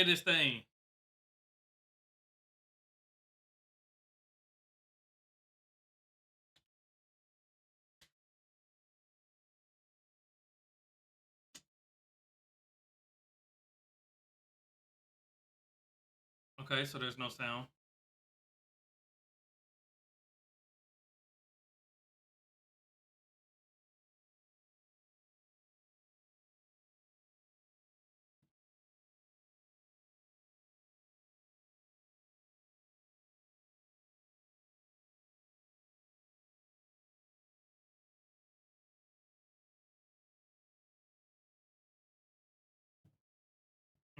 this thing. Okay, so there's no sound.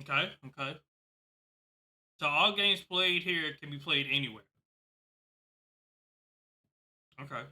Okay, okay. So all games played here can be played anywhere. Okay.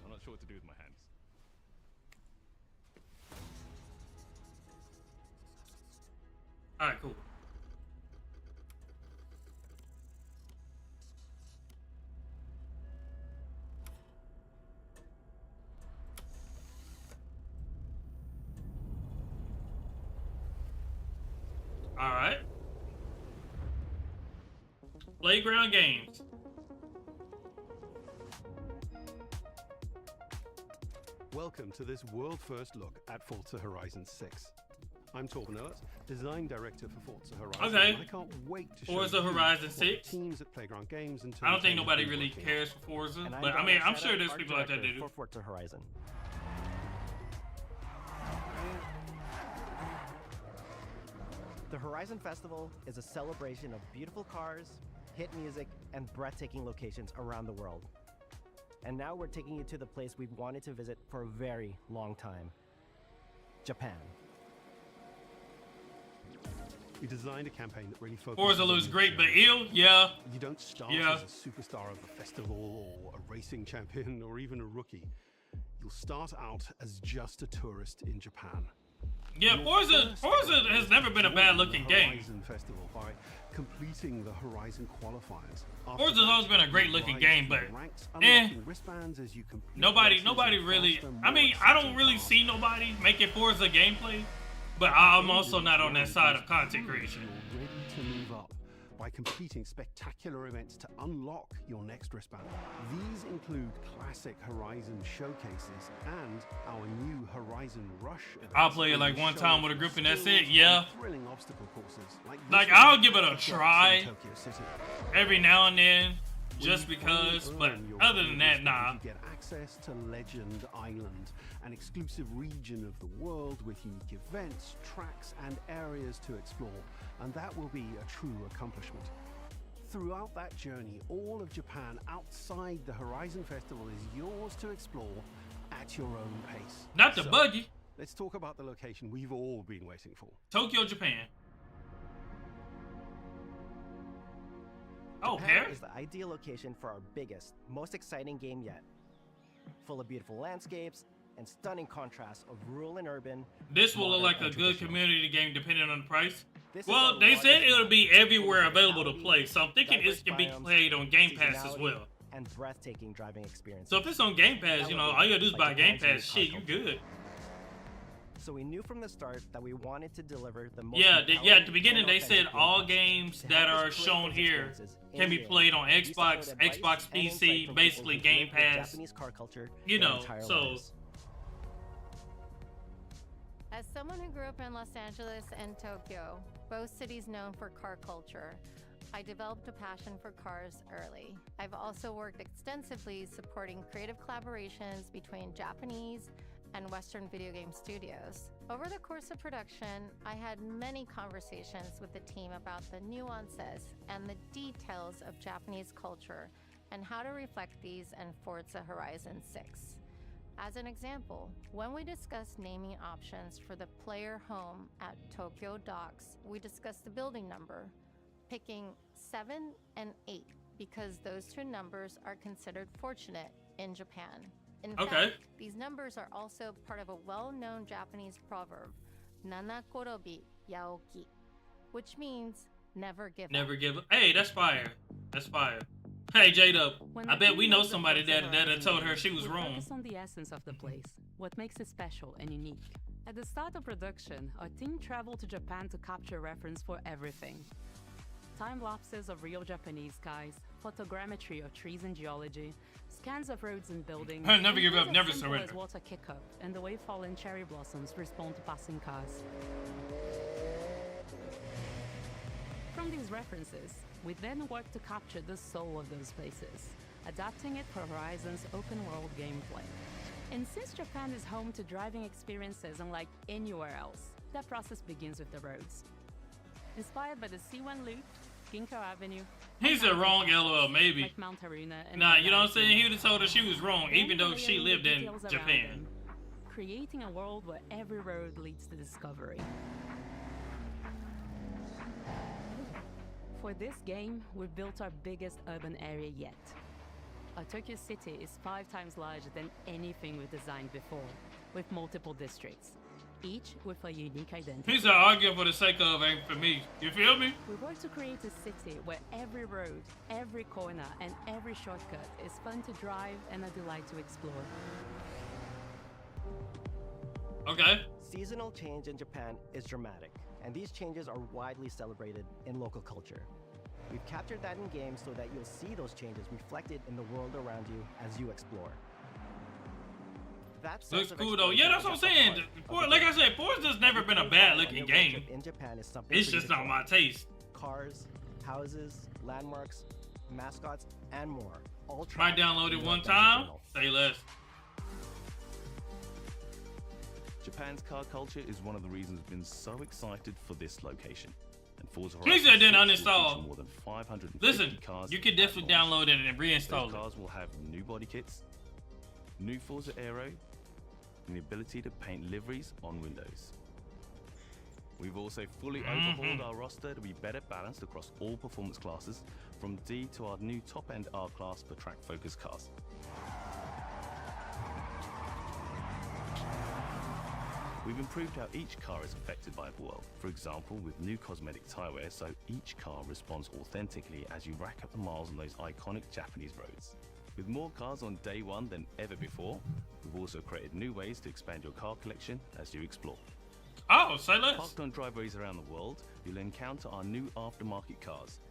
I'm not sure what to do with my hands. All right, cool. All right. Playground games. Welcome to this world-first look at Forza Horizon 6. I'm Torben Earth, design director for Forza Horizon. Okay. I can't wait to show Forza you Horizon what 6. the teams at Playground Games and I don't think Turntable nobody have been really working cares for Forza, And but I mean, I'm sure there's people out there that do. for Forza Horizon. The Horizon Festival is a celebration of beautiful cars, hit music, and breathtaking locations around the world. And now we're taking you to the place we've wanted to visit for a very long time: Japan. We designed a campaign that really focuses Forza on looks the great, but journey. ill, yeah. You don't start Yeah. as a superstar of a festival or a racing champion or even a rookie. You'll start out as just a tourist in Japan. Yeah, Your Forza first has never been a bad looking the game. Horizon Festival by completing the Horizon qualifiers. Forza's always been a great looking game, but wristbands as you complete nobody races really. and faster, I mean, more I don't exciting really cars. see nobody making Forza gameplay, but I'm also not on that side of content creation. You're ready to move up by completing spectacular events to unlock your next wristband. These include classic Horizon showcases and our new Horizon Rush events. I'll play it like one time with a group and that's it, Skills yeah. and thrilling obstacle courses like this Like, one I'll give it a at Docks in try Tokyo City. every now and then, When just you because, finally but earn your other than that, wristband, nah. You get access to Legend Island, an exclusive region of the world with unique events, tracks, and areas to explore, and that will be a true accomplishment. Throughout that journey, all of Japan outside the Horizon Festival is yours to explore at your own pace. Not the So, buggy. Let's talk about the location we've all been waiting for. Tokyo, Japan. Oh, Japan Paris? is the ideal location for our biggest, most exciting game yet. Full of beautiful landscapes and stunning contrasts of rural and urban. This will look modern like a and good traditional. community game depending on the price. This is Well, our they largest said it'll map, be everywhere full of available to vitality, play, so I'm thinking diverse it can be biomes, played on Game Pass as seasonality, well. and breathtaking driving experiences. So if it's on Game Pass, you know, all you gotta do is Like buy Game Japan's Pass. unique Shit, you car good. So we knew from the start that we wanted to deliver the most Yeah, at the compelling beginning and they said authentic all gameplay. games To that help us are create shown those here experiences can be in-game, played on we Xbox, sought advice Xbox and insight PC, from basically people who've Game lived the Pass. Japanese car culture You their know, entire so lives. As someone who grew up in Los Angeles and Tokyo, both cities known for car culture, I developed a passion for cars early. I've also worked extensively supporting creative collaborations between Japanese and Western video game studios. Over the course of production, I had many conversations with the team about the nuances and the details of Japanese culture and how to reflect these in Forza Horizon 6. As an example, when we discussed naming options for the player home at Tokyo Docks, we discussed the building number, picking 7 and 8 because those two numbers are considered fortunate in Japan. In fact, these numbers are also part of a well-known Japanese proverb, Nana Korobi Yaoki, which means never give up. Never give up. Hey, that's fire. That's fire. Hey, J-Dub, I bet we know somebody that told her she was wrong. Focus on the essence of the place, what makes it special and unique. At the start of production, our team traveled to Japan to capture reference for everything. Time lapses of real Japanese skies, photogrammetry of trees and geology, scans of roads and buildings. Never give up, as never simple as surrender. water kick up and the way fallen cherry blossoms respond to passing cars. From these references, we then work to capture the soul of those places, adapting it for Horizon's open-world gameplay. And since Japan is home to driving experiences unlike anywhere else, that process begins with the roads. Inspired by the C1 Loop, Ginkgo Avenue. He's a wrong LOL, maybe. Like Mount Haruna and Nah, you know what I'm saying? He would have told her she was wrong, even though she lived in Japan. Creating a world where every road leads to discovery. For this game, we've built our biggest urban area yet. Our Tokyo city is 5 times larger than anything we've designed before, with multiple districts, each with a unique identity. He's arguing for the sake of, ain't for me. You feel me? We work to create a city where every road, every corner, and every shortcut is fun to drive and a delight to explore. Okay. Seasonal change in Japan is dramatic, and these changes are widely celebrated in local culture. We've captured that in games so that you'll see those changes reflected in the world around you as you explore. That looks cool though. Yeah, that's what I'm saying. Like I said, Forza's never been a bad looking game. In Japan is something it's just not my taste. Cars, houses, landmarks, mascots, and more. All might download it one time. Say less. Japan's car culture is one of the reasons we've been so excited for this location. And Forza Please Horizon didn't 6 will uninstall. feature more than 550 Listen, cars. you can definitely download it and reinstall Those it. cars will have new body kits, new Forza Aero, and the ability to paint liveries on windows. We've also fully overhauled our roster to be better balanced across all performance classes, from D to our new top-end R-Class for track-focused cars. We've improved how each car is affected by the world. For example, with new cosmetic tyre wear, so each car responds authentically as you rack up the miles on those iconic Japanese roads. With more cars on day one than ever before, we've also created new ways to expand your car collection as you explore. Oh, say less. Parked on driveways around the world, you'll encounter our new aftermarket cars.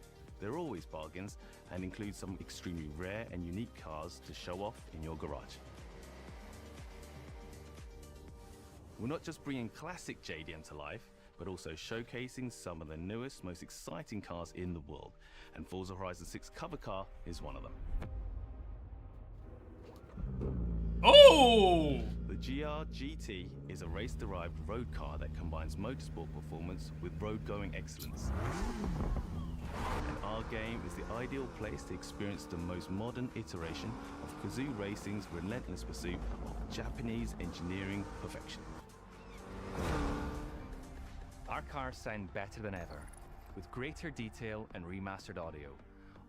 They're always bargains and include some extremely rare and unique cars to show off in your garage. We're not just bringing classic JDM to life, but also showcasing some of the newest, most exciting cars in the world. And Forza Horizon 6 cover car is one of them. Oh! The GR GT is a race-derived road car that combines motorsport performance with road-going excellence. And our game is the ideal place to experience the most modern iteration of Kazoo Racing's relentless pursuit of Japanese engineering perfection. Our cars sound better than ever, with greater detail and remastered audio,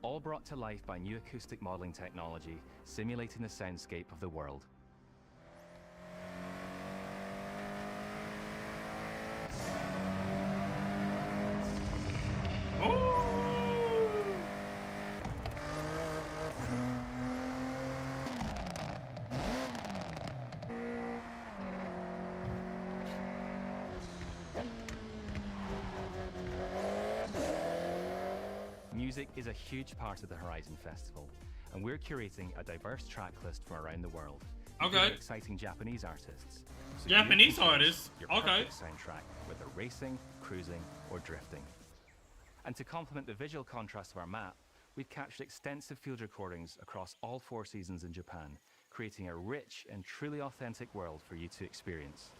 all brought to life by new acoustic modeling technology, simulating the soundscape of the world. Music is a huge part of the Horizon Festival, and we're curating a diverse track list from around the world. Okay. Exciting Japanese artists. So Japanese artists? Your Okay. perfect soundtrack, whether racing, cruising, or drifting. And to complement the visual contrast of our map, we've captured extensive field recordings across all 4 seasons in Japan, creating a rich and truly authentic world for you to experience.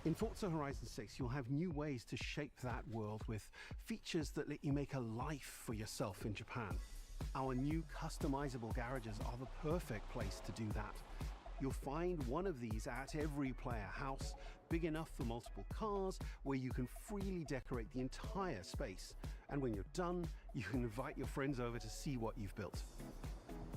In Forza Horizon 6, you'll have new ways to shape that world with features that let you make a life for yourself in Japan. Our new customizable garages are the perfect place to do that. You'll find one of these at every player house, big enough for multiple cars, where you can freely decorate the entire space. And when you're done, you can invite your friends over to see what you've built.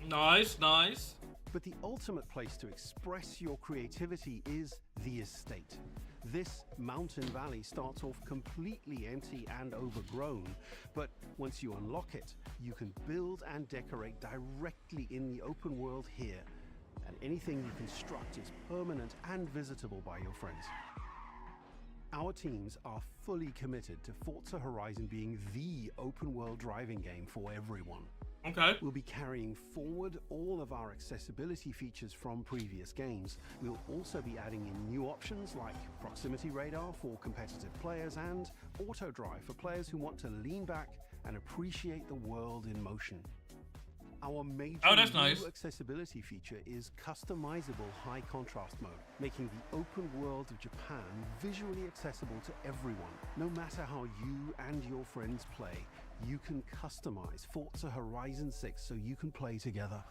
Nice, nice. But the ultimate place to express your creativity is the estate. This mountain valley starts off completely empty and overgrown, but once you unlock it, you can build and decorate directly in the open world here. And anything you construct is permanent and visitable by your friends. Our teams are fully committed to Forza Horizon being the open world driving game for everyone. Okay. We'll be carrying forward all of our accessibility features from previous games. We'll also be adding in new options like proximity radar for competitive players and auto drive for players who want to lean back and appreciate the world in motion. Our major new accessibility feature is customizable high contrast mode, making the open world of Japan visually accessible to everyone. No matter how you and your friends play, you can customize Forza Horizon 6 so you can play together.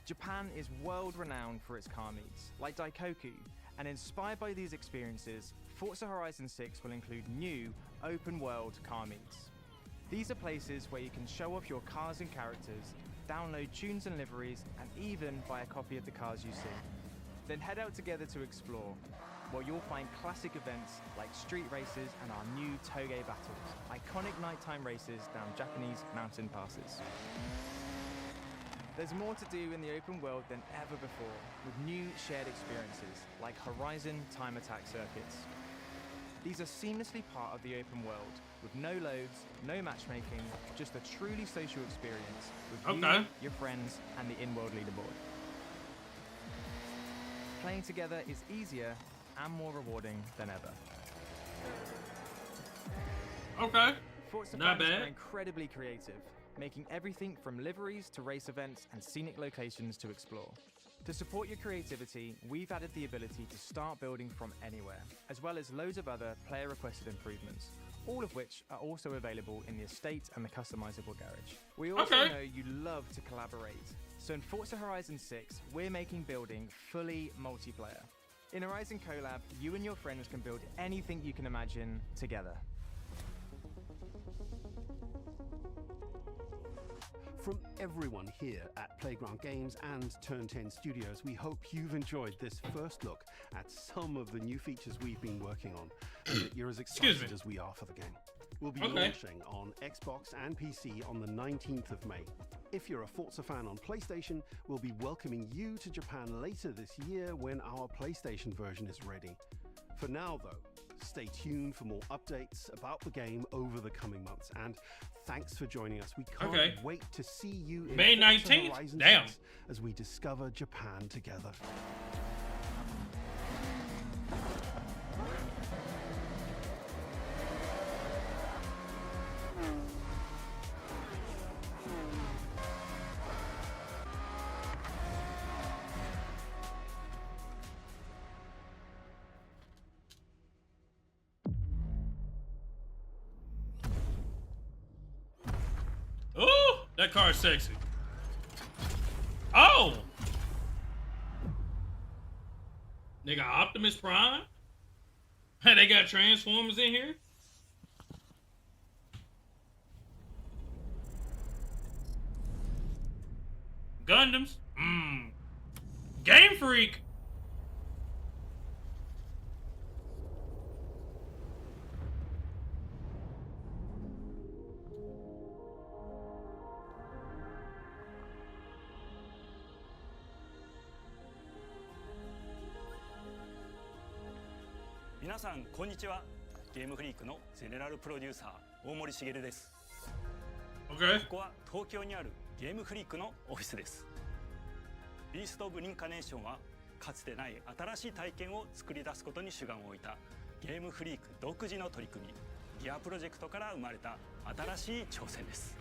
Japan is world-renowned for its car meets, like Daikoku, and inspired by these experiences, Forza Horizon 6 will include new open-world car meets. These are places where you can show off your cars and characters, download tunes and liveries, and even buy a copy of the cars you see. Then head out together to explore, where you'll find classic events like street races and our new Toge battles, iconic nighttime races down Japanese mountain passes. There's more to do in the open world than ever before, with new shared experiences like Horizon Time Attack circuits. These are seamlessly part of the open world, with no loads, no matchmaking, just a truly social experience with you, your friends, and the in-world leaderboard. Playing together is easier and more rewarding than ever. Okay. Forza Not fans bad. are incredibly creative, making everything from liveries to race events and scenic locations to explore. To support your creativity, we've added the ability to start building from anywhere, as well as loads of other player-requested improvements, all of which are also available in the estate and the customizable garage. We also know you love to collaborate, so in Forza Horizon 6, we're making building fully multiplayer. In Horizon Collab, you and your friends can build anything you can imagine together. From everyone here at Playground Games and Turn 10 Studios, we hope you've enjoyed this first look at some of the new features we've been working on, and that you're as excited as we are for the game. We'll be launching on Xbox and PC on the 19th of May. If you're a Forza fan on PlayStation, we'll be welcoming you to Japan later this year when our PlayStation version is ready. For now, though, stay tuned for more updates about the game over the coming months. And thanks for joining us. We can't wait to see you in May 19th? Horizon Damn. 6 as we discover Japan together. Ooh, that car's sexy. Oh! They got Optimus Prime? Hey, they got Transformers in here? Gundams? Game Freak!皆さんこんにちは。ゲームフリークのゼネラルプロデューサー大森茂です。ここは東京にあるゲームフリークのオフィスです。ビースト・オブ・リンカネーションはかつてない新しい体験を作り出すことに主眼を置いたゲームフリーク独自の取り組みギアプロジェクトから生まれた新しい挑戦です。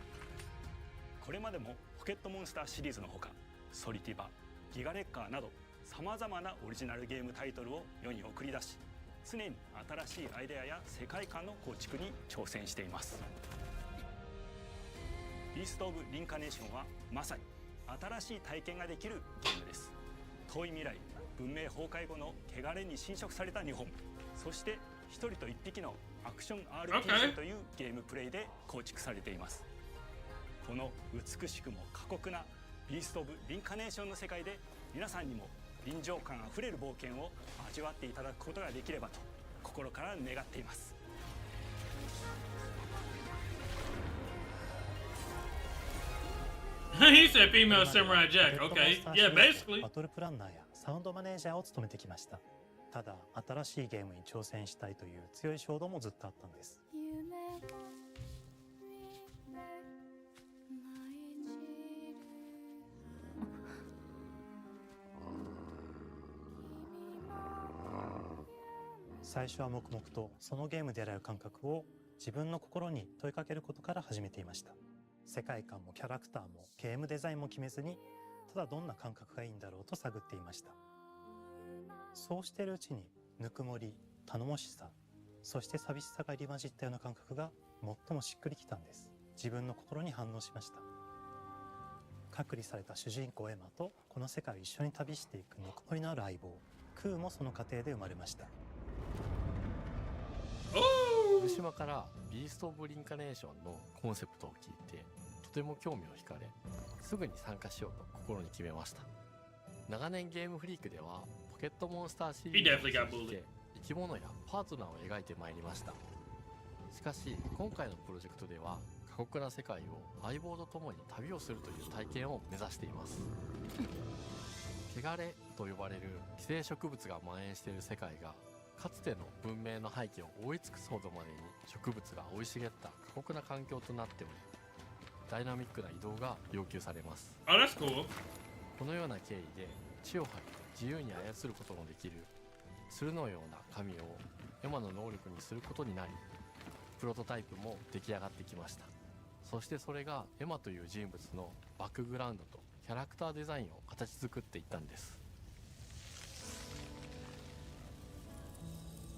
これまでもポケットモンスターシリーズのほかソリティバ、ギガレッカーなどさまざまなオリジナルゲームタイトルを世に送り出し、常に新しいアイデアや世界観の構築に挑戦しています。ビースト・オブ・リンカネーションはまさに新しい体験ができるゲームです。遠い未来、文明崩壊後の汚れに侵食された日本、そして一人と一匹のアクション RPG というゲームプレイで構築されています。この美しくも過酷なビースト・オブ・リンカネーションの世界で皆さんにも臨場感あふれる冒険を味わっていただくことができればと心から願っています。He said female samurai jack. Okay. Yeah, basically. バトルプランナーやサウンドマネージャーを務めてきました。ただ、新しいゲームに挑戦したいという強い衝動もずっとあったんです。最初は黙々とそのゲームで得られる感覚を自分の心に問いかけることから始めていました。世界観もキャラクターもゲームデザインも決めずに、ただどんな感覚がいいんだろうと探っていました。そうしているうちにぬくもり、頼もしさ、そして寂しさが入り混じったような感覚が最もしっくりきたんです。自分の心に反応しました。隔離された主人公エマとこの世界を一緒に旅していくぬくもりのある相棒クーもその過程で生まれました。福島からビースト・オブ・リンカネーションのコンセプトを聞いてとても興味を惹かれ、すぐに参加しようと心に決めました。長年ゲームフリークではポケットモンスターシリーズを通じて生き物やパートナーを描いてまいりました。しかし今回のプロジェクトでは過酷な世界を相棒と共に旅をするという体験を目指しています。汚れと呼ばれる寄生植物が蔓延している世界がかつての文明の廃棄を覆い尽くすほどまでに植物が生い茂った過酷な環境となっており、ダイナミックな移動が要求されます。Oh, that's cool. このような経緯で地を張って自由に操ることのできる鶴のような神をエマの能力にすることになり、プロトタイプも出来上がってきました。そしてそれがエマという人物のバックグラウンドとキャラクターデザインを形作っていったんです。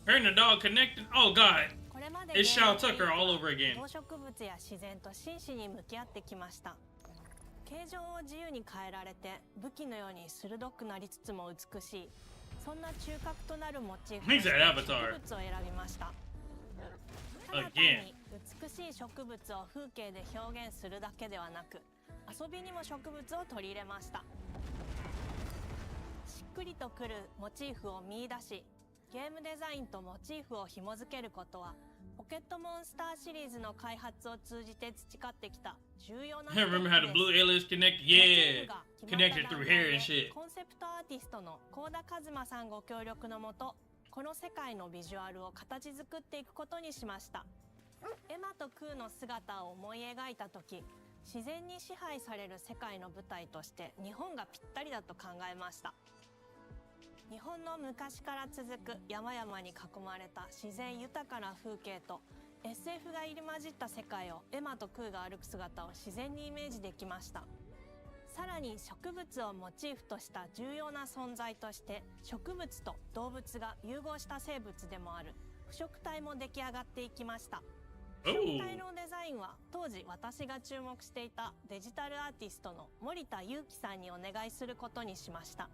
Her and the dog connected. Oh God, it's Shao Tucker all over again. 動植物や自然と真摯に向き合ってきました。形状を自由に変えられて武器のように鋭くなりつつも美しい、そんな中核となるモチーフの植物を選びました。ただ単に美しい植物を風景で表現するだけではなく、遊びにも植物を取り入れました。しっくりとくるモチーフを見出し、ゲームデザインとモチーフを紐付けることはポケットモンスターシリーズの開発を通じて培ってきた重要なステップです。Remember how the blue aliens connect? Yeah, connected through hair and shit. コンセプトアーティストの幸田一馬さんご協力のもと、この世界のビジュアルを形作っていくことにしました。エマとクーの姿を思い描いた時、自然に支配される世界の舞台として日本がぴったりだと考えました。日本の昔から続く山々に囲まれた自然豊かな風景と SF が入り混じった世界をエマとクーが歩く姿を自然にイメージできました。さらに植物をモチーフとした重要な存在として植物と動物が融合した生物でもある腐植体も出来上がっていきました。腐植体のデザインは当時私が注目していたデジタルアーティストの森田裕樹さんにお願いすることにしました。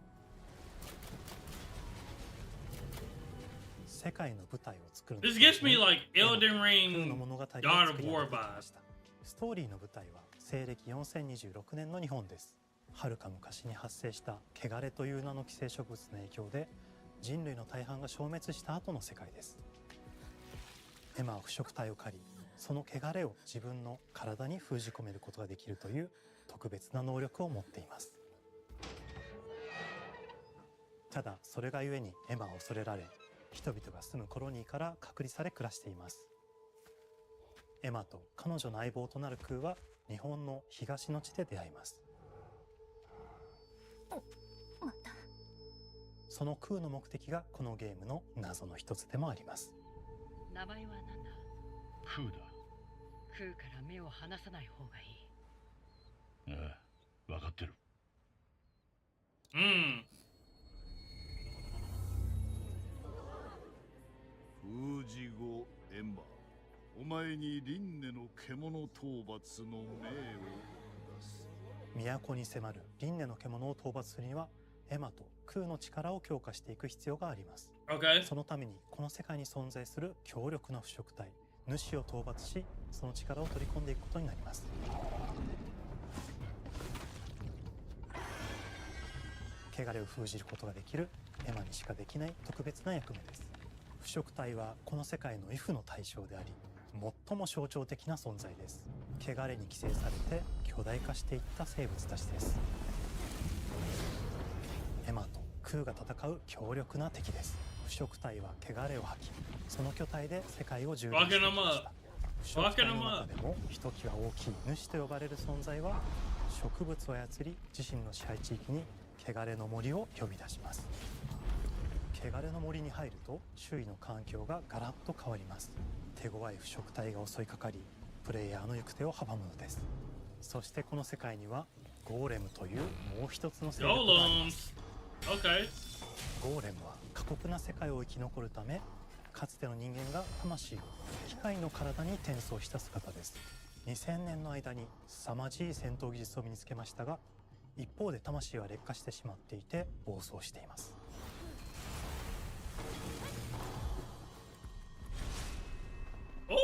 世界の舞台を作る This gives me like Elden Ring, God of War vibes. ストーリーの舞台は西暦4026年の日本です。はるか昔に発生した汚れという名の寄生植物の影響で人類の大半が消滅した後の世界です。エマは腐植体を借り、その汚れを自分の体に封じ込めることができるという特別な能力を持っています。ただそれがゆえにエマは恐れられ、人々が住むコロニーから隔離され暮らしています。エマと彼女の相棒となるクーは日本の東の地で出会います。そその空の目的がこのゲームの謎の一つでもあります。名前は何だ？空だ。空から目を離さない方がいい。ああ、分かってる。封じ後エンバー、お前に輪廻の獣討伐の命を下す。都に迫る輪廻の獣を討伐するにはエマと空の力を強化していく必要があります。そのためにこの世界に存在する強力な腐食体主を討伐し、その力を取り込んでいくことになります。汚れを封じることができるエマにしかできない特別な役目です。腐食体はこの世界の畏怖の対象であり、最も象徴的な存在です。汚れに寄生されて巨大化していった生物たちです。エマと空が戦う強力な敵です。腐食体は汚れを吐き、その巨体で世界を蹂躙していきました。腐食体の中でもひときわ大きい主と呼ばれる存在は、植物を操り自身の支配地域に汚れの森を呼び出します。汚れの森に入ると周囲の環境がガラッと変わります。手強い腐食体が襲いかかり、プレイヤーの行く手を阻むのです。そしてこの世界にはゴーレムというもう一つの勢力があります。ゴーレムは過酷な世界を生き残るため、かつての人間が魂を機械の体に転送した姿です。2000年の間に凄まじい戦闘技術を身につけましたが、一方で魂は劣化してしまっていて暴走しています。エ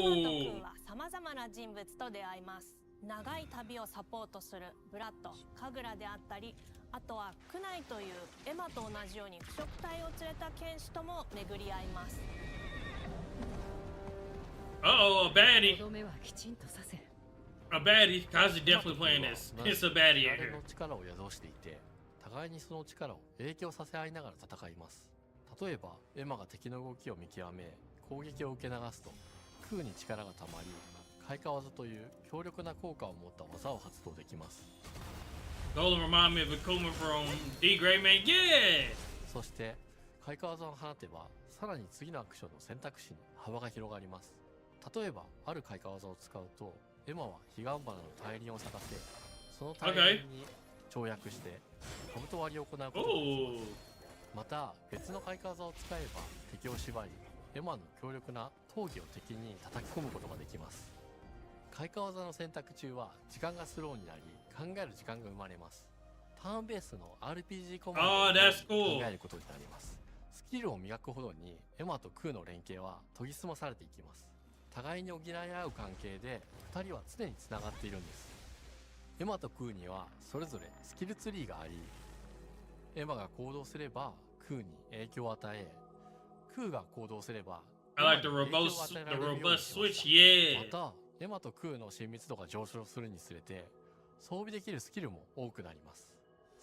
マと空はさまざまな人物と出会います。長い旅をサポートするブラッド、カグラであったり、あとはクナイというエマと同じように腐食体を連れた剣士とも巡り合います。Uh-oh, a baddie. とどめはきちんとさせ。A baddie. Kazi definitely playing this. It's a baddie in 誰 here. の力を宿していて、互いにその力を影響させ合いながら戦います。例えばエマが敵の動きを見極め攻撃を受け流すと、空に力がたまり開花技という強力な効果を持った技を発動できます。Golem remind me of Akuma from D Great Man. Yeah! そして開花技を放てば、さらに次のアクションの選択肢に幅が広がります。例えばある開花技を使うと、エマは彼岸花の大輪を咲かせ、その大輪に跳躍して兜割りを行うことができます。また別の開花技を使えば敵を縛り、エマの強力な闘技を敵に叩き込むことができます。開花技の選択中は時間がスローになり、考える時間が生まれます。ターンベースの RPG コマンドで考えることになります。スキルを磨くほどにエマと空の連携は研ぎ澄まされていきます。互いに補い合う関係で2人は常につながっているんです。エマと空にはそれぞれスキルツリーがあり、エマが行動すれば空に影響を与え、空が行動すれば I like the robust switch. Yeah. またエマと空の親密度が上昇するにつれて装備できるスキルも多くなります。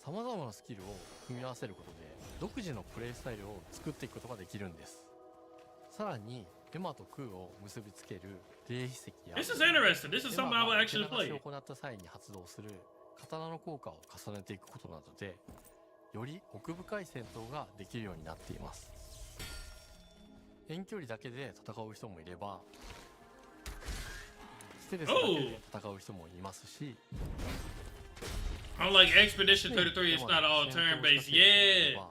さまざまなスキルを組み合わせることで独自のプレイスタイルを作っていくことができるんです。さらにエマと空を結びつける霊秘石や This is interesting. This is something I would actually エマが play. 手流しを行った際に発動する刀の効果を重ねていくことなどで、より奥深い戦闘ができるようになっています。遠距離だけで戦う人もいれば、ステルスだけで戦う人もいますし、Unlike Expedition 33, it's not all turn-based. Yeah.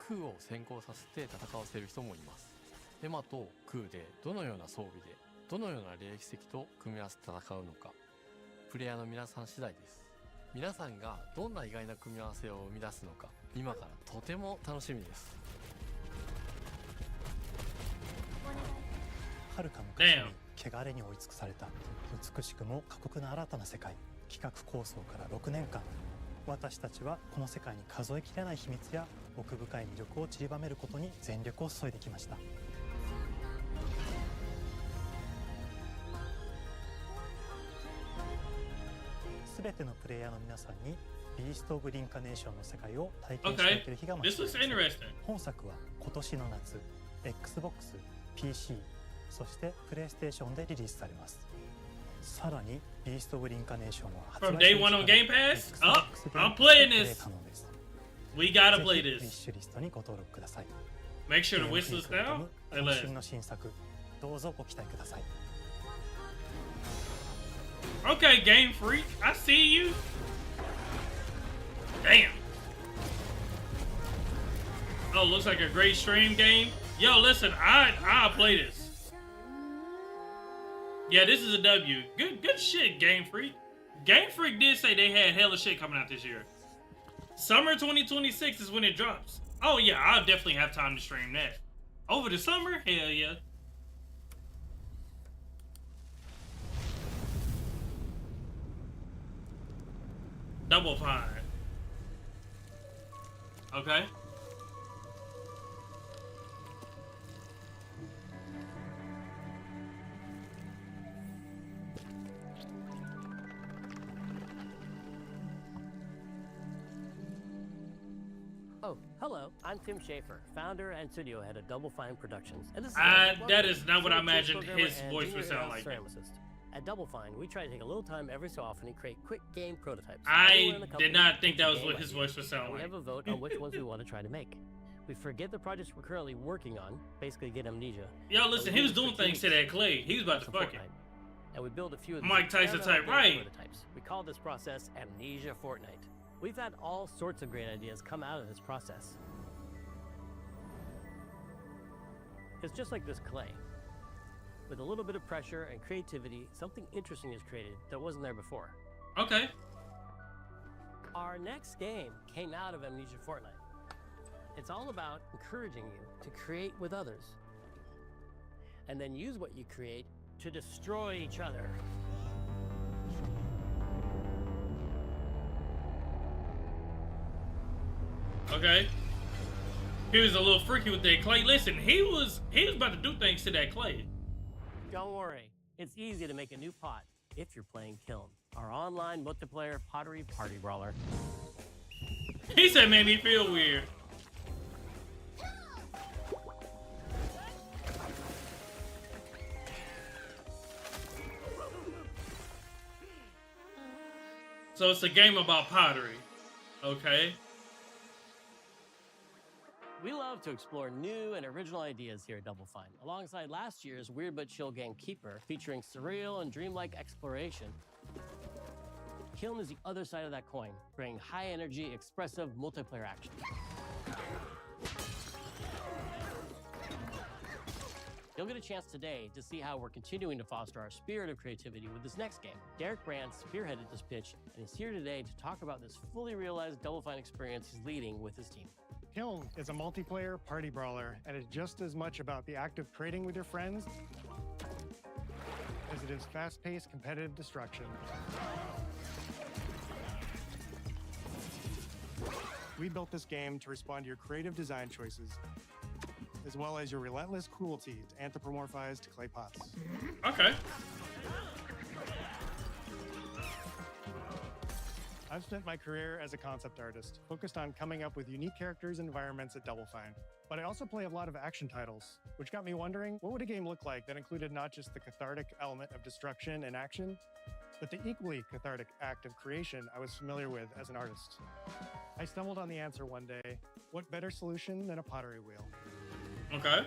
空を先行させて戦わせる人もいます。エマと空でどのような装備でどのような霊奇跡と組み合わせて戦うのか、プレイヤーの皆さん次第です。皆さんがどんな意外な組み合わせを生み出すのか、今からとても楽しみです。はるか昔に汚れに追い尽くされた美しくも過酷な新たな世界。企画構想から6年間、私たちはこの世界に数えきれない秘密や奥深い魅力を散りばめることに全力を注いできました。すべてのプレイヤーの皆さんにビースト・オブ・リンカネーションの世界を体験していただける日が待ち遠しいです。本作は今年の夏 Xbox、PC、そしてプレイステーションでリリースされます。さらにビースト・オブ・リンカネーションは発売初日から Xbox でプレイ可能です。We gotta ぜ play ひウィッ this. シュリストにご登録ください。 Make sure ゲ the ームフリ whistle ー is クが down. 挑む Hey, 今 last. 週の新作、どうぞご期待ください。 Okay, Game Freak. I see you. Damn. Oh, looks like a great stream game. Yo, listen, I'll play this. Yeah, this is a W. Good shit, Game Freak. Game Freak did say they had hella shit coming out this year. Summer 2026 is when it drops. Oh yeah, I'll definitely have time to stream that. Over the summer? Hell yeah. Double Fine. Okay. Oh, hello. I'm Tim Schafer, founder and studio head of Double Fine Productions. And this is That is not what I imagined his voice would sound like. At Double Fine, we try to take a little time every so often and create quick game prototypes. I did not think that was what his voice would sound We like. have a vote on which ones we want to try to make. We forget the projects we're currently working on, basically get amnesia. Yo, listen, he was doing things to that Clay. He was about to fuck it. And we build a few of Mike Tyson type, right? prototypes. We call this process Amnesia Fortnite. We've had all sorts of great ideas come out of this process. It's just like this clay. With a little bit of pressure and creativity, something interesting is created that wasn't there before. Okay. Our next game came out of Amnesia Fortnite. It's all about encouraging you to create with others, and then use what you create to destroy each other. Okay. He was a little freaky with that Clay. Listen, he was about to do things to that Clay. Don't worry, it's easy to make a new pot if you're playing Kiln, our online multiplayer pottery party brawler. He said made me feel weird. So it's a game about pottery. Okay. We love to explore new and original ideas here at Double Fine, alongside last year's Weird But Chill game Keeper, featuring surreal and dreamlike exploration. Kiln is the other side of that coin, bringing high-energy, expressive multiplayer action. You'll get a chance today to see how we're continuing to foster our spirit of creativity with this next game. Derek Brand spearheaded this pitch and is here today to talk about this fully realized Double Fine experience he's leading with his team. Kiln is a multiplayer party brawler and is just as much about the act of trading with your friends as it is fast-paced competitive destruction. We built this game to respond to your creative design choices, as well as your relentless cruelty to anthropomorphized clay pots. Okay. I've spent my career as a concept artist, focused on coming up with unique characters and environments at Double Fine. But I also play a lot of action titles, which got me wondering, what would a game look like that included not just the cathartic element of destruction and action, but the equally cathartic act of creation I was familiar with as an artist? I stumbled on the answer one day. What better solution than a pottery wheel? Okay.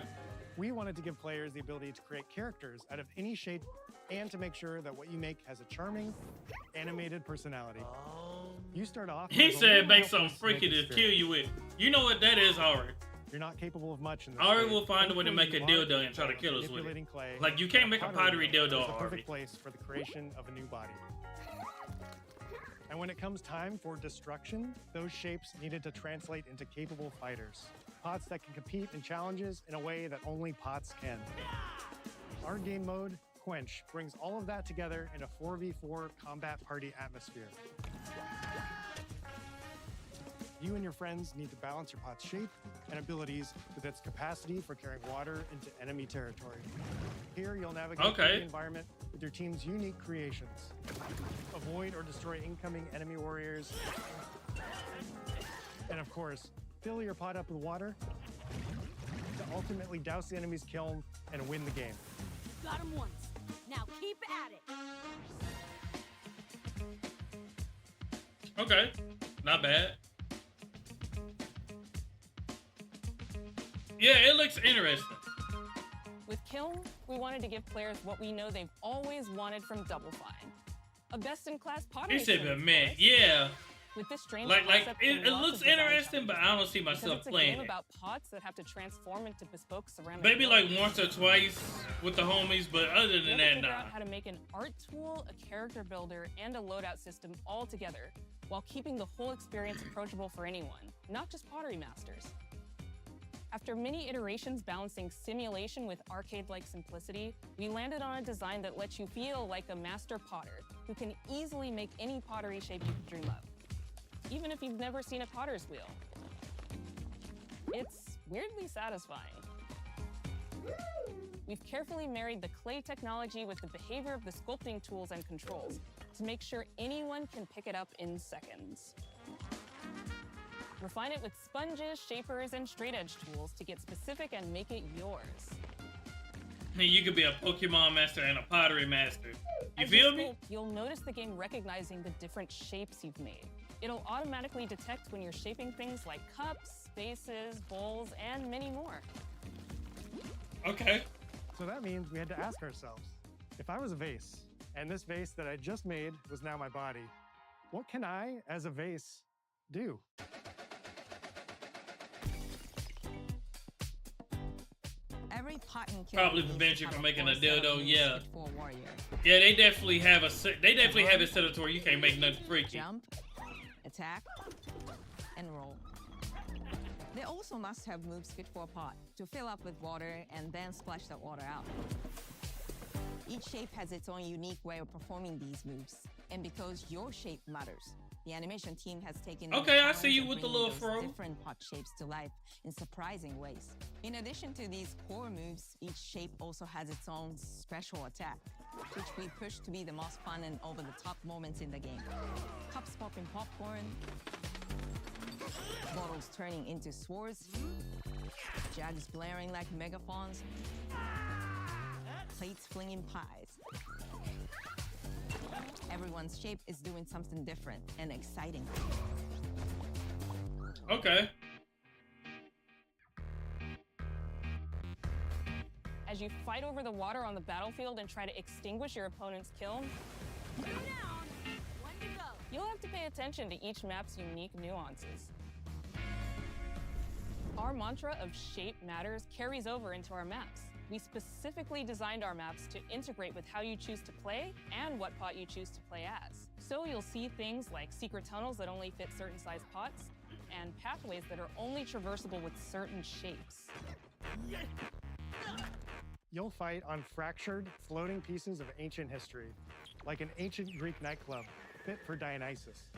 We wanted to give players the ability to create characters out of any shape and to make sure that what you make has a charming, animated personality. You start off. He as a said little make something helpless freaky to naked kill spirit. you with. You know what that is, Ari. You're not capable of much in this Ari game. will find a way to make a Hopefully you dildo are and try to kill us with it. manipulating clay. Like, you can't make a pottery dildo, is a Ari. perfect place for the creation of a new body. And when it comes time for destruction, those shapes needed to translate into capable fighters. Pots that can compete in challenges in a way that only pots can. Our game mode, Quench, brings all of that together in a 4v4 combat party atmosphere. You and your friends need to balance your pot's shape and abilities with its capacity for carrying water into enemy territory. Here, you'll navigate through the environment with your team's unique creations. Avoid or destroy incoming enemy warriors. And of course, fill your pot up with water to ultimately douse the enemy's kiln and win the game. Got him once. Now keep at it. Okay. Not bad. Yeah, it looks interesting. With Kiln, we wanted to give players what we know they've always wanted from Double Fine. A best-in-class pottery He said, sim, but of man, course. yeah. With this strange Like concept it and lots looks of design interesting, but I don't see because myself it's a playing game it. about pots that have to transform into bespoke ceramic. Maybe like molds. once or twice with the homies, but other You than have to that, figure nah. out how to make an art tool, a character builder, and a loadout system all together, while keeping the whole experience approachable for anyone, not just pottery masters. After many iterations balancing simulation with arcade-like simplicity, we landed on a design that lets you feel like a master potter who can easily make any pottery shape you could dream of, even if you've never seen a potter's wheel. It's weirdly satisfying. We've carefully married the clay technology with the behavior of the sculpting tools and controls to make sure anyone can pick it up in seconds. Refine it with sponges, shapers, and straight edge tools to get specific and make it yours. I mean, you could be a Pokemon master and a pottery master. You As feel you me? sculpt, you'll notice the game recognizing the different shapes you've made. It'll automatically detect when you're shaping things like cups, vases, bowls, and many more. Okay. So that means we had to ask ourselves, if I was a vase, and this vase that I just made was now my body, what can I, as a vase, do? Every pot and kiln Probably needs to prevent you have from a making a core set of dildo. moves Yeah. fit for a warrior. Yeah, they definitely have they definitely have it set up to where you can't make nothing freaky. Jump, attack, and roll. They also must have moves fit for a pot to fill up with water and then splash that water out. Each shape has its own unique way of performing these moves, and because your shape matters, the animation team has taken the Okay, I see challenge you of with the bringing little those fro. different pot shapes to life in surprising ways. In addition to these core moves, each shape also has its own special attack, which we push to be the most fun and over-the-top moments in the game. Cups popping popcorn, bottles turning into swords, jugs blaring like megaphones, plates flinging pies. Everyone's shape is doing something different and exciting. Okay. As you fight over the water on the battlefield and try to extinguish your opponent's kiln, you'll have to pay attention to each map's unique nuances. Our mantra of shape matters carries over into our maps. We specifically designed our maps to integrate with how you choose to play and what pot you choose to play as. So you'll see things like secret tunnels that only fit certain size pots, and pathways that are only traversable with certain shapes. You'll fight on fractured, floating pieces of ancient history, like an ancient Greek nightclub fit for Dionysus.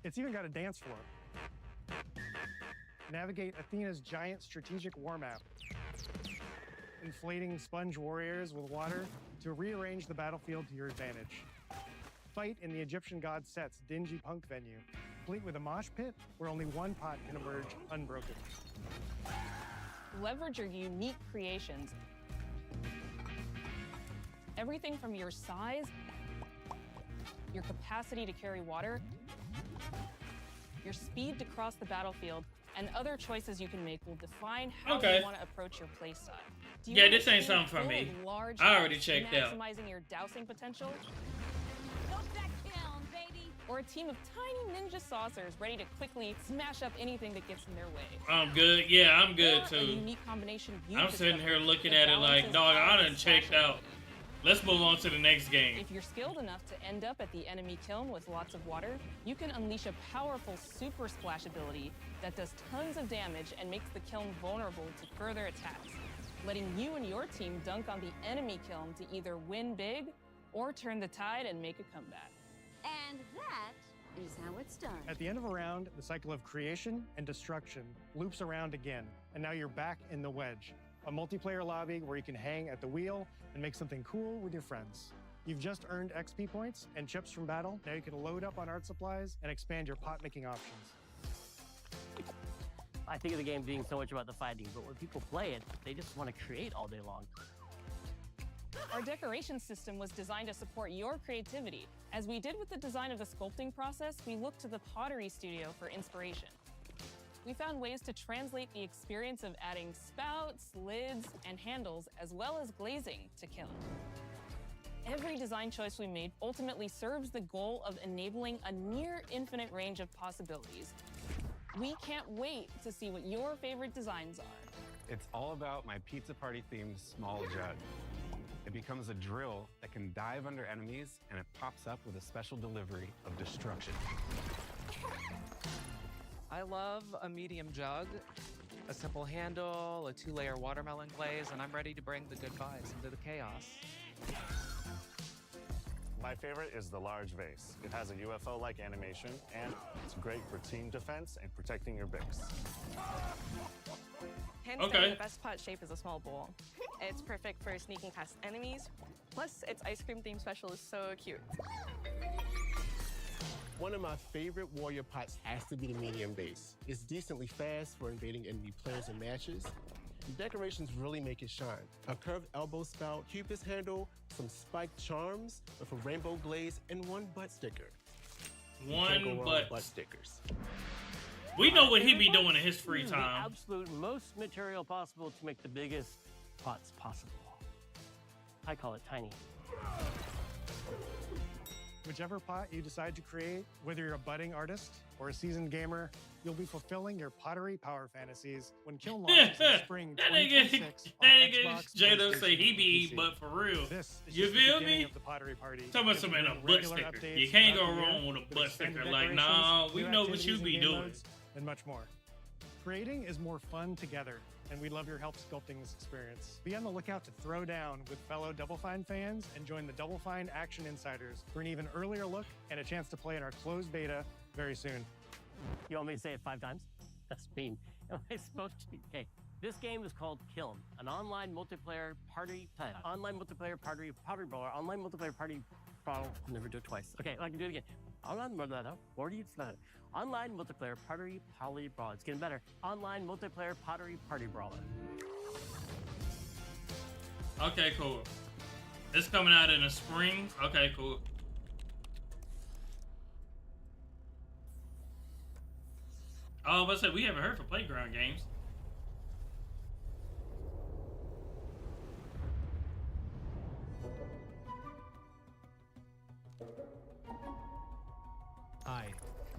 It's even got a dance floor. Navigate Athena's giant strategic war map, inflating sponge warriors with water to rearrange the battlefield to your advantage. Fight in the Egyptian god Set's dingy punk venue, complete with a mosh pit where only one pot can emerge unbroken. Leverage your unique creations. Everything from your size, your capacity to carry water, your speed to cross the battlefield, and other choices you can make will define how Okay. you want to approach your playstyle. Do you Yeah, want this a ain't team something for full me. of large I already cups checked out. maximizing your dousing potential? Go that kiln, baby! Or a team of tiny ninja saucers ready to quickly smash up anything that gets in their way? I'm good. Yeah, I'm good Or a too. unique combination you I'm sitting discovered here looking that at it like, balances dog, I all done the checked out. Let's move on to the next game. If you're skilled enough to end up at the enemy kiln with lots of water, you can unleash a powerful super splash ability that does tons of damage and makes the kiln vulnerable to further attacks, letting you and your team dunk on the enemy kiln to either win big or turn the tide and make a comeback. And that is how it's done. At the end of a round, the cycle of creation and destruction loops around again, and now you're back in the wedge, a multiplayer lobby where you can hang at the wheel and make something cool with your friends. You've just earned XP points and chips from battle. Now you can load up on art supplies and expand your pot making options. I think of the game being so much about the fighting, but when people play it, they just want to create all day long. Our decoration system was designed to support your creativity. As we did with the design of the sculpting process, we looked to the pottery studio for inspiration. we found ways to translate the experience of adding spouts, lids, and handles, as well as glazing to Kiln. Every design choice we made ultimately serves the goal of enabling a near infinite range of possibilities. We can't wait to see what your favorite designs are. It's all about my pizza party themed small jug. It becomes a drill that can dive under enemies, and it pops up with a special delivery of destruction. I love a medium jug, a simple handle, a 2-layer watermelon glaze, and I'm ready to bring the good vibes into the chaos. My favorite is the large vase. It has a UFO-like animation, and it's great for team defense and protecting your Bix. Hands down, the best pot shape is a small bowl. It's perfect for sneaking past enemies. Plus, its ice cream theme special is so cute. One of my favorite warrior pots has to be the medium base. It's decently fast for invading enemy players and matches. The decorations really make it shine. A curved elbow spout, Cupid's handle, some spiked charms with a rainbow glaze, and one butt sticker. One butt stickers. We know what he be doing in his free The time. absolute most material possible to make the biggest pots possible. I call it tiny. Whichever pot you decide to create, whether you're a budding artist or a seasoned gamer, you'll be fulfilling your pottery power fantasies when Kiln launches in spring 2026 on Xbox, Jado say PlayStation, he be and eating PC. butt for real. This is You just the feel beginning me? of the pottery party. Talking about something a butt Regular sticker. updates You can't go throughout the year wrong with a butt extended sticker. Like, decorations, nah, we new know what you activities be and game doing. modes, and much more. Creating is more fun together, and we'd love your help sculpting this experience. Be on the lookout to throw down with fellow Double Fine fans and join the Double Fine Action Insiders for an even earlier look and a chance to play in our closed beta very soon. You want me to say it 5 times? That's mean. Am I supposed to? Okay. This game is called Kiln, an online multiplayer party brawler, online multiplayer party brawler. I'll never do it twice. Okay, I can do it again. Online multiplayer party brawler. It's getting better. Online multiplayer party brawler. Okay, cool. It's coming out in the spring. Okay, cool. Oh, but I said we haven't heard from Playground Games. Hi,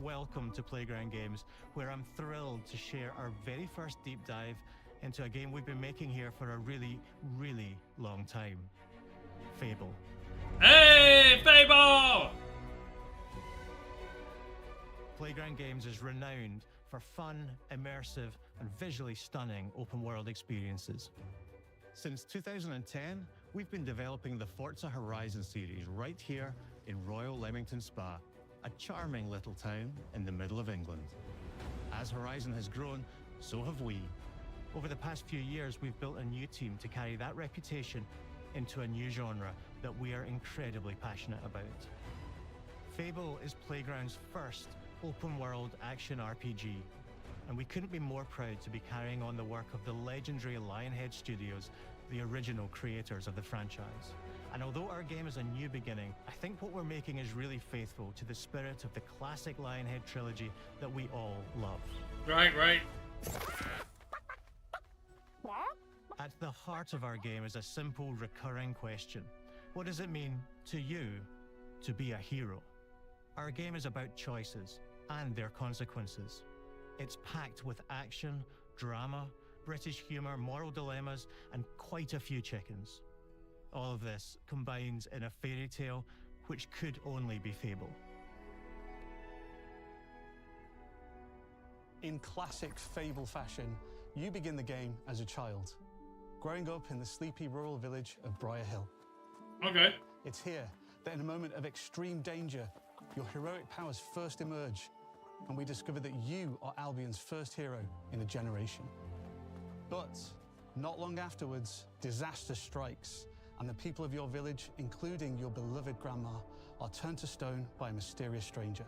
welcome to Playground Games, where I'm thrilled to share our very first deep dive into a game we've been making here for a really, really long time. Fable. Hey, Fable! Playground Games is renowned for fun, immersive, and visually stunning open-world experiences. Since 2010, we've been developing the Forza Horizon series right here in Royal Leamington Spa, a charming little town in the middle of England. As Horizon has grown, so have we. Over the past few years, we've built a new team to carry that reputation into a new genre that we are incredibly passionate about. Fable is Playground's first open-world action RPG, and we couldn't be more proud to be carrying on the work of the legendary Lionhead Studios, the original creators of the franchise. And although our game is a new beginning, I think what we're making is really faithful to the spirit of the classic Lionhead trilogy that we all love. Right. At the heart of our game is a simple, recurring question. What does it mean to you to be a hero? Our game is about choices and their consequences. It's packed with action, drama, British humour, moral dilemmas, and quite a few chickens. All of this combines in a fairy tale which could only be Fable. In classic Fable fashion, you begin the game as a child, growing up in the sleepy rural village of Briar Hill. Okay. It's here that in a moment of extreme danger, your heroic powers first emerge, and we discover that you are Albion's first hero in a generation. But not long afterwards, disaster strikes, and the people of your village, including your beloved grandma, are turned to stone by a mysterious stranger.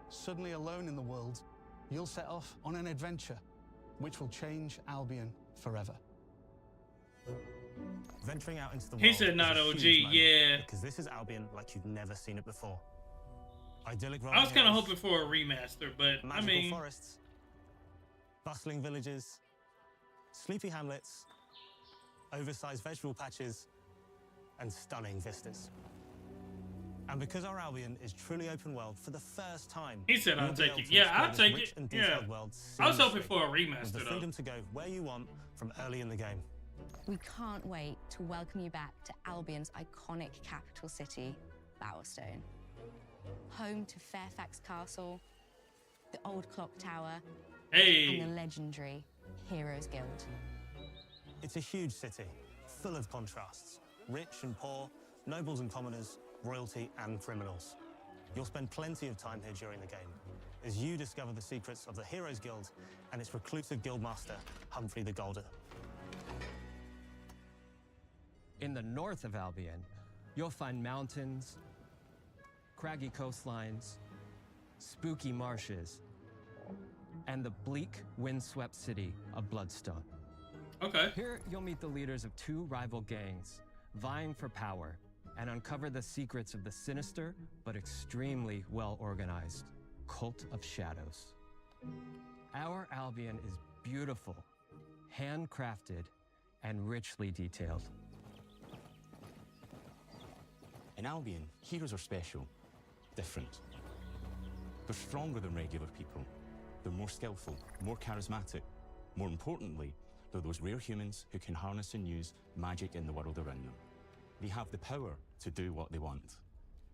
Suddenly alone in the world, you'll set off on an adventure which will change Albion forever. Venturing out into the He world said is not a OG, huge moment, yeah. because this is Albion like you've never seen it before. Idyllic I was kind of rolling hoping for a remaster, but I magical mean, forests, Bustling villages, sleepy hamlets, oversized vegetable patches, and stunning vistas. And because our Albion is truly open world for the first time, He said I'll you'll be take able it. to Yeah, explore I'll this take rich it. and Yeah. detailed world I was hoping seamlessly, for a with remaster the though. freedom to go where you want from early in the game. We can't wait to welcome you back to Albion's iconic capital city, Bowerstone. Home to Fairfax Castle, the old clock tower, and the legendary Heroes Guild. It's a huge city, full of contrasts. Rich and poor, nobles and commoners, royalty and criminals. You'll spend plenty of time here during the game, as you discover the secrets of the Heroes Guild and its reclusive guildmaster, Humphrey the Golden. In the north of Albion, you'll find mountains, craggy coastlines, spooky marshes, and the bleak, windswept city of Bloodstone. Okay. Here, you'll meet the leaders of two rival gangs, vying for power, and uncover the secrets of the sinister but extremely well-organized Cult of Shadows. Our Albion is beautiful, handcrafted, and richly detailed. In Albion, heroes are special, different. They're stronger than regular people. They're more skillful, more charismatic. More importantly, they're those rare humans who can harness and use magic in the world around them. They have the power to do what they want.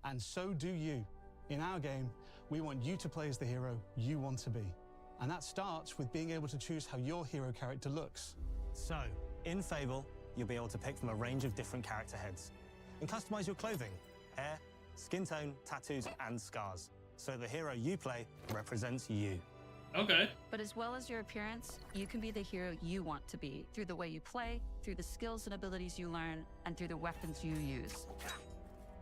And so do you. In our game, we want you to play as the hero you want to be. And that starts with being able to choose how your hero character looks. So, in Fable, you'll be able to pick from a range of different character heads and customize your clothing, hair, skin tone, tattoos, and scars, so the hero you play represents you. Okay. But as well as your appearance, you can be the hero you want to be through the way you play, through the skills and abilities you learn, and through the weapons you use.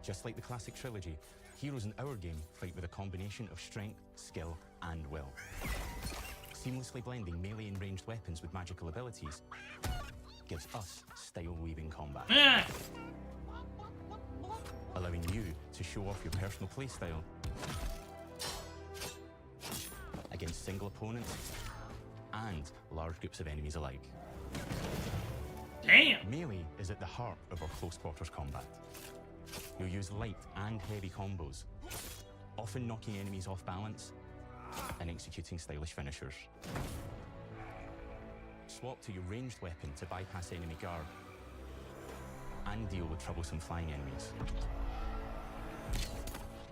Just like the classic trilogy, heroes in our game fight with a combination of strength, skill, and will. Seamlessly blending melee and ranged weapons with magical abilities gives us style-weaving combat. Allowing you to show off your personal playstyle against single opponents and large groups of enemies alike. Damn! Melee is at the heart of our close quarters combat. You'll use light and heavy combos, often knocking enemies off balance and executing stylish finishers. Swap to your ranged weapon to bypass enemy guard and deal with troublesome flying enemies.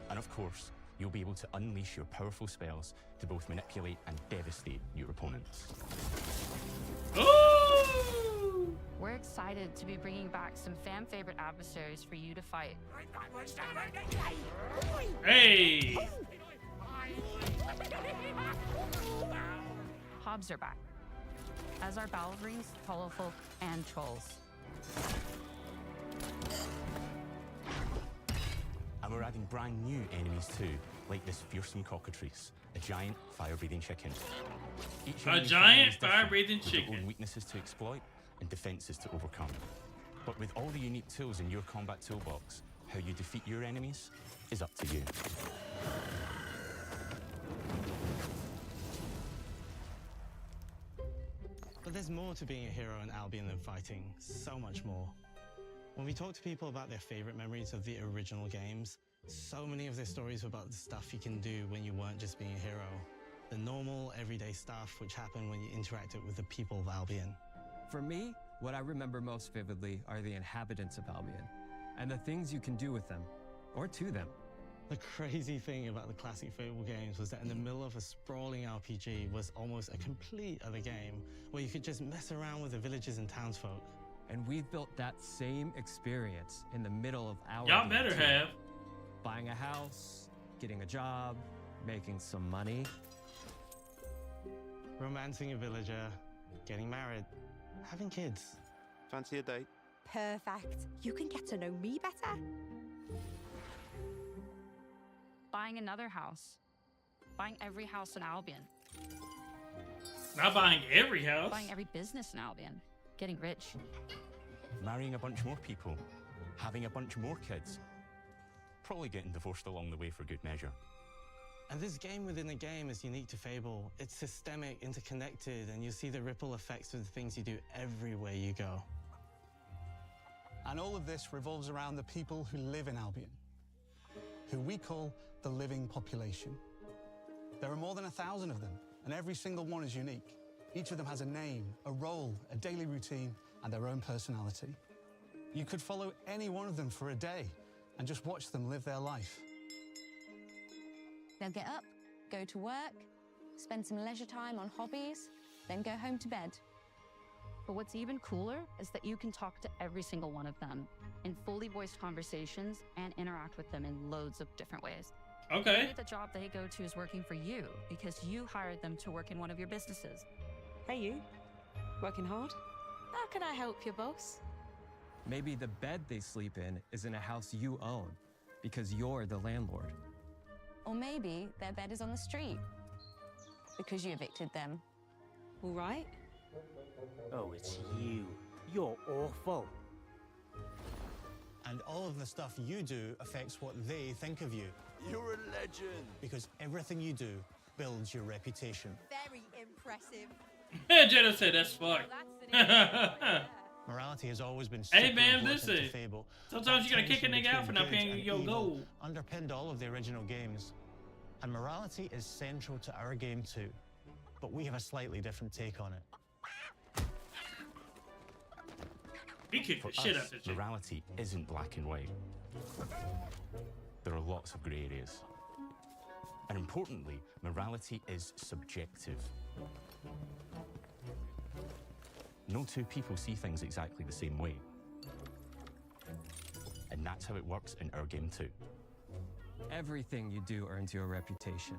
And of course, you'll be able to unleash your powerful spells to both manipulate and devastate your opponents. Ooh! We're excited to be bringing back some fan-favorite adversaries for you to fight. Hey! Hobbs are back, as are Balverines, Hollowfolk, and Trolls. And we're adding brand new enemies too, like this fearsome cockatrice, a giant fire-breathing chicken. Each A enemy giant is different, fire-breathing with their chicken. own weaknesses to exploit and defenses to overcome. But with all the unique tools in your combat toolbox, how you defeat your enemies is up to you. But there's more to being a hero in Albion than fighting, so much more. When we talk to people about their favorite memories of the original games, so many of their stories were about the stuff you can do when you weren't just being a hero. The normal, everyday stuff which happened when you interacted with the people of Albion. For me, what I remember most vividly are the inhabitants of Albion, and the things you can do with them, or to them. The crazy thing about the classic Fable games was that in the middle of a sprawling RPG was almost a complete other game, where you could just mess around with the villages and townsfolk. And we've built that same experience in the middle of our Y'all game, better too. have. Buying a house, getting a job, making some money. Romancing a villager, getting married, having kids. Fancy a date? Perfect. You can get to know me better. Buying another house. Buying every house in Albion. Not buying every house. Buying every business in Albion. Getting rich. Marrying a bunch more people, having a bunch more kids, probably getting divorced along the way for good measure. And this game within a game is unique to Fable. It's systemic, interconnected, and you see the ripple effects of the things you do everywhere you go. And all of this revolves around the people who live in Albion, who we call the living population. There are more than 1,000 of them, and every single one is unique. Each of them has a name, a role, a daily routine, and their own personality. You could follow any one of them for a day and just watch them live their life. They'll get up, go to work, spend some leisure time on hobbies, then go home to bed. But what's even cooler is that you can talk to every single one of them in fully voiced conversations and interact with them in loads of different ways. Okay. Maybe the job they go to is working for you because you hired them to work in one of your businesses. Hey you, working hard? How can I help you, boss? Maybe the bed they sleep in is in a house you own because you're the landlord. Or maybe their bed is on the street because you evicted them. All right. Oh, it's you. You're awful. And all of the stuff you do affects what they think of you. You're a legend. Because everything you do builds your reputation. Very impressive. Jenna said that's fucked. Morality has always been Hey, super man, important listen. to Fable. Sometimes you gotta kick a That nigga out tension for not between paying good your and evil gold. underpinned all of the original games. And morality is central to our game too. But we have a slightly different take on it. He kicked For the shit us, out of the chick. morality isn't black and white. There are lots of grey areas. And importantly, morality is subjective. No two people see things exactly the same way. And that's how it works in our game too. Everything you do earns you a reputation.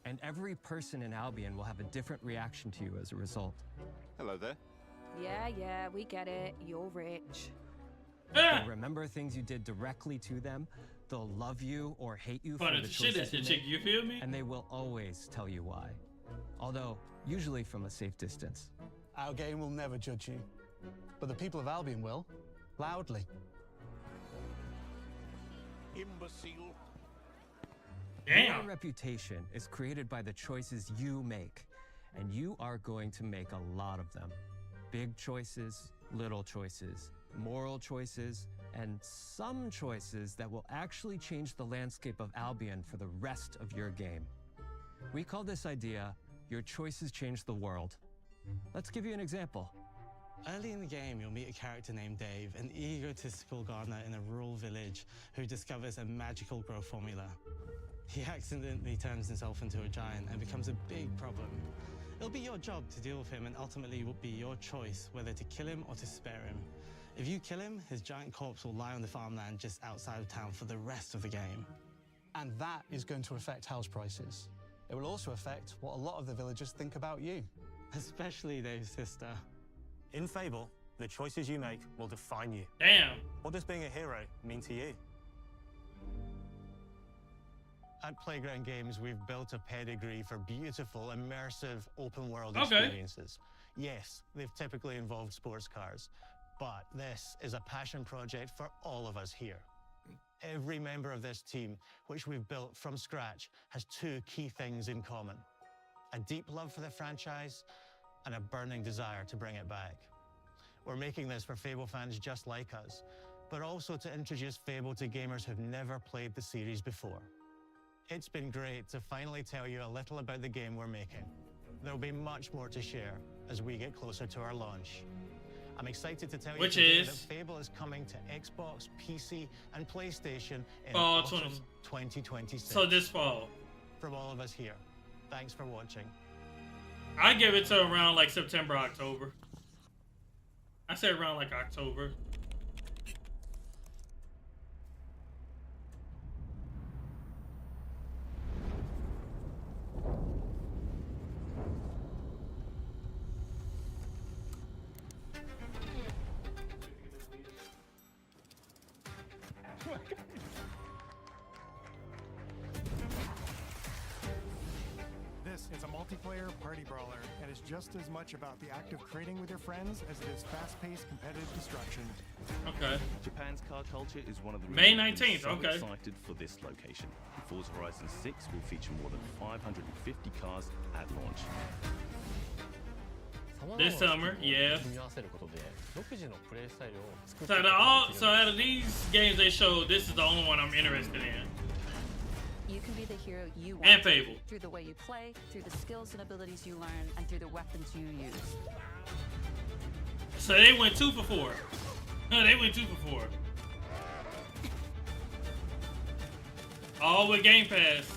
And every person in Albion will have a different reaction to you as a result. Hello there. Yeah, we get it. You're rich. They'll remember things you did directly to them. They'll love you or hate you for Funny the the shit choices at the you chick, make, you feel me? and they will always tell you why. Although, usually from a safe distance. Our game will never judge you. But the people of Albion will. Loudly. Imbecile. Your reputation is created by the choices you make. And you are going to make a lot of them. Big choices, little choices, moral choices, and some choices that will actually change the landscape of Albion for the rest of your game. We call this idea, your choices change the world. Let's give you an example. Early in the game, you'll meet a character named Dave, an egotistical gardener in a rural village who discovers a magical growth formula. He accidentally turns himself into a giant and becomes a big problem. It'll be your job to deal with him, and ultimately it will be your choice whether to kill him or to spare him. If you kill him, his giant corpse will lie on the farmland just outside of town for the rest of the game. And that is going to affect house prices. It will also affect what a lot of the villagers think about you. Especially Dave's sister. In Fable, the choices you make will define you. Damn. What does being a hero mean to you? At Playground Games, we've built a pedigree for beautiful, immersive, open-world Okay. experiences. Yes, they've typically involved sports cars, but this is a passion project for all of us here. Every member of this team, which we've built from scratch, has two key things in common: a deep love for the franchise and a burning desire to bring it back. We're making this for Fable fans just like us, but also to introduce Fable to gamers who've never played the series before. It's been great to finally tell you a little about the game we're making. There'll be much more to share as we get closer to our launch. I'm excited to tell you today that Fable is coming to Xbox, PC, and PlayStation in Fall autumn 2026. So this fall. From all of us here, thanks for watching. I give it to around like September, October. I say around like October. This is a multiplayer party brawler and is just as much about the act of creating with your friends as it is fast-paced competitive destruction. Okay. Japan's car culture is one of the May reasons I'm 19th, so okay. excited for this location. Forza Horizon 6 will feature more than 550 cars at launch. This summer, yeah. So out of these games they showed, this is the only one I'm interested in. You can be the hero you want And to be Fable. through the way you play, through the skills and abilities you learn, and through the weapons you use. So they went 2 for 4. No, they went 2 for 4. All with Game Pass.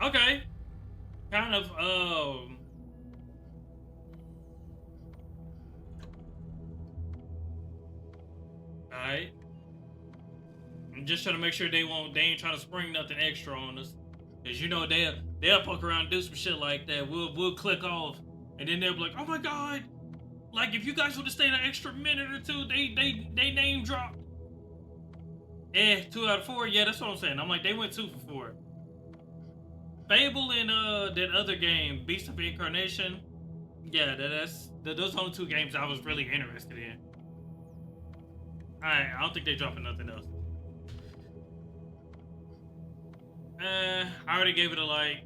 Okay. Kind of, alright. I'm just trying to make sure they ain't trying to spring nothing extra on us. Cause you know they'll fuck around and do some shit like that. We'll click off and then they'll be like, oh my god. Like if you guys would have stayed an extra minute or two, they name dropped. 2 out of 4, yeah, that's what I'm saying. I'm like, they went 2 for 4. Fable and that other game, Beast of Incarnation. Yeah, those are only 2 games I was really interested in. Alright, I don't think they dropping nothing else. I already gave it a like.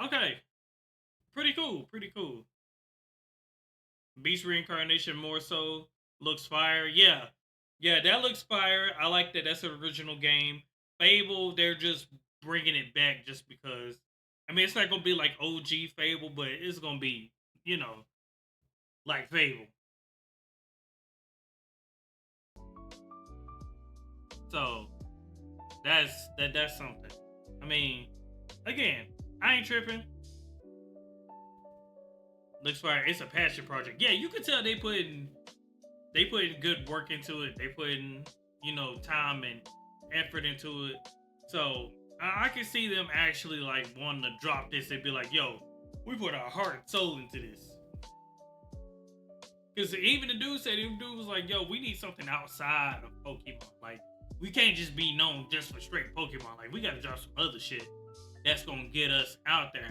Okay. Pretty cool, pretty cool. Beast Reincarnation more so. Looks fire. Yeah. Yeah, that looks fire. I like that. That's an original game. Fable, they're just bringing it back just because. I mean, it's not going to be like OG Fable, but it's going to be, you know, like Fable. So, that's something. I mean, again, I ain't tripping. Looks fire. It's a passion project. Yeah, you can tell they putting good work into it. They putting, you know, time and effort into it. So I can see them actually like wanting to drop this and be like, yo, we put our heart and soul into this. Because even the dude was like, yo, we need something outside of Pokemon. Like, we can't just be known just for straight Pokemon. Like, we got to drop some other shit that's going to get us out there.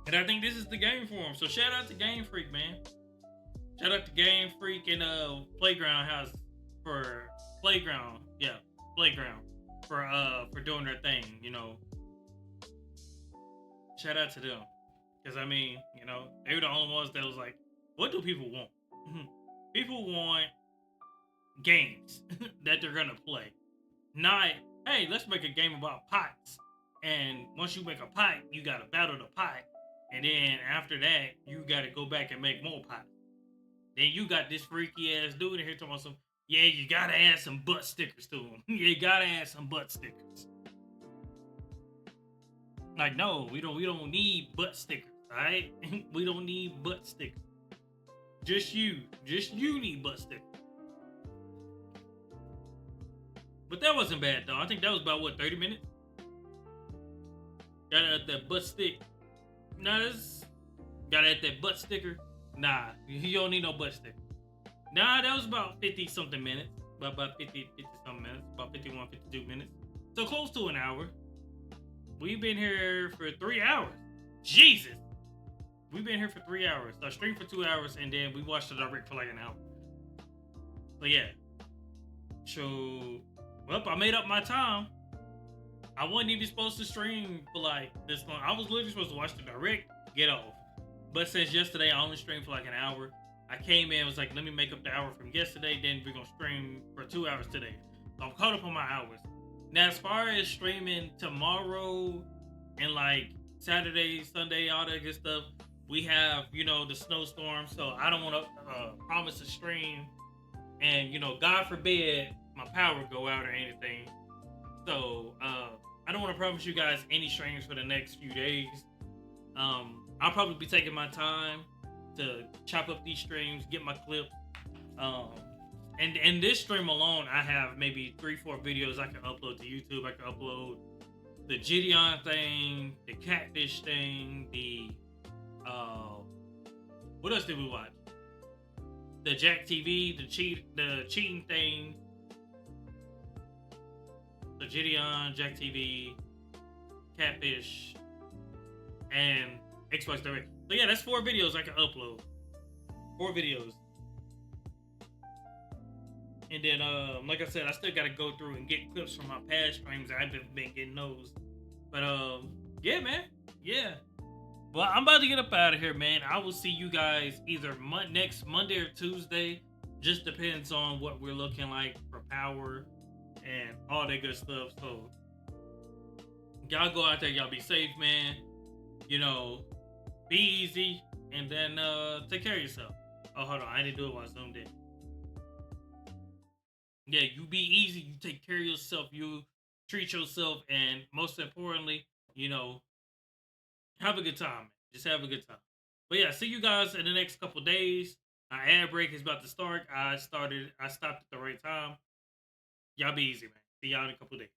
And I think this is the game for them. So shout out to Game Freak, man. Shout out to Game Freak and Playground House for Playground. Yeah, Playground for doing their thing, you know. Shout out to them. Because, I mean, you know, they were the only ones that was like, what do people want? People want games that they're going to play. Not, hey, let's make a game about pots. And once you make a pot, you got to battle the pot. And then after that, you got to go back and make more pots. Then you got this freaky ass dude in here talking about some, yeah, you got to add some butt stickers to them. You got to add some butt stickers. Like, no, we don't need butt stickers, all right? We don't need butt stickers. Just you need butt stickers. But that wasn't bad, though. I think that was about, 30 minutes? Got to add that butt stick. Nah, got to add that butt sticker. Nah, you don't need no butt sticker. Nah, that was about 50-something minutes. About 50-something minutes. About 51, 52 minutes. So close to an hour. We've been here for 3 hours. Jesus. We've been here for 3 hours. I streamed for 2 hours, and then we watched the direct for like an hour. But yeah. So, well, I made up my time. I wasn't even supposed to stream for like this long. I was literally supposed to watch the direct, get off. But since yesterday, I only streamed for like an hour. I came in and was like, let me make up the hour from yesterday. Then we're going to stream for 2 hours today. So I'm caught up on my hours. Now, as far as streaming tomorrow and like Saturday, Sunday, all that good stuff, we have, you know, the snowstorm. So I don't want to promise a stream. And, you know, God forbid my power go out or anything. So I don't want to promise you guys any streams for the next few days. I'll probably be taking my time to chop up these streams, get my clips. And this stream alone, I have maybe 3-4 videos I can upload to YouTube. I can upload the Gideon thing, the catfish thing, the what else did we watch? The Jack TV, the cheating thing, the Gideon, Jack TV, catfish, and Xbox Direct. So yeah, that's 4 videos I can upload. 4 videos. And then, like I said, I still gotta go through and get clips from my past streams. I haven't been getting those. But, yeah, man. Yeah. Well, I'm about to get up out of here, man. I will see you guys either next Monday or Tuesday. Just depends on what we're looking like for power and all that good stuff. So, y'all go out there. Y'all be safe, man. You know, be easy. And then, take care of yourself. Oh, hold on. I didn't do it while I zoomed in. Yeah, you be easy. You take care of yourself. You treat yourself. And most importantly, you know, have a good time. Just have a good time. But yeah, see you guys in the next couple days. Our ad break is about to start. I stopped at the right time. Y'all be easy, man. See y'all in a couple days.